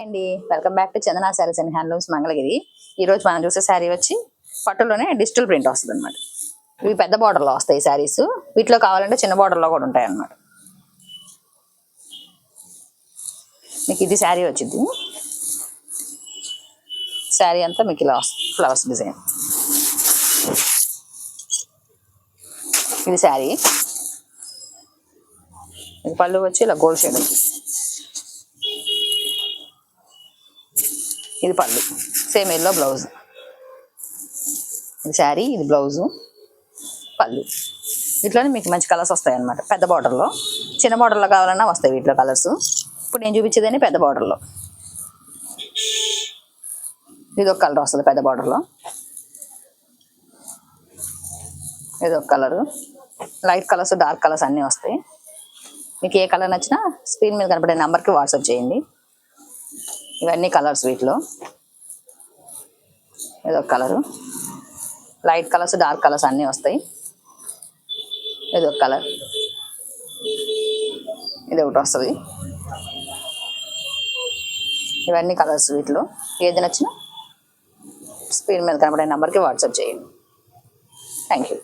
అండి welcome back to Chandana saris and handlooms Mangalagiri. ఈ రోజు మనం చూసే శారీ వచ్చి పట్టులోనే డిజిటల్ ప్రింట్ వస్తుంది అనమాట. ఇవి పెద్ద బార్డర్ లో వస్తాయి శారీస్. వీటిలో కావాలంటే చిన్న బార్డర్ లో కూడా ఉంటాయి అన్నమాట. మీకు ఇది శారీ వచ్చింది. శారీ అంతా మీకు ఇలా వస్తుంది ఫ్లవర్స్ డిజైన్. ఇది శారీ. ఇది పళ్ళు వచ్చి ఇలా గోల్డ్ షేడ్ వచ్చింది. ఇది పళ్ళు సేమ్ ఎల్లో బ్లౌజ్. ఇది శారీ, ఇది బ్లౌజు, పళ్ళు. ఇట్లోనే మీకు మంచి కలర్స్ వస్తాయి అన్నమాట. పెద్ద బార్డర్లో, చిన్న బార్డర్లో కావాలన్నా వస్తాయి వీటిలో కలర్స్. ఇప్పుడు నేను చూపించేదని పెద్ద బార్డర్లో. ఇది ఒక కలర్ వస్తుంది పెద్ద బార్డర్లో. ఇది ఒక colour. Light colours, dark colours అన్నీ వస్తాయి. మీకు ఏ కలర్ నచ్చినా స్క్రీన్ మీద కనపడే నెంబర్కి వాట్సాప్ చేయండి. ఇవన్నీ కలర్స్ వీటిలో. ఇది ఒక colour. Light colours, dark colours అన్నీ వస్తాయి. ఇది ఒక కలర్. ఇది ఒకటి వస్తుంది. ఇవన్నీ కలర్స్ వీటిలో. ఏది నచ్చినా స్క్రీన్ మీద కనపడే నెంబర్కి వాట్సాప్ చేయండి. Thank you.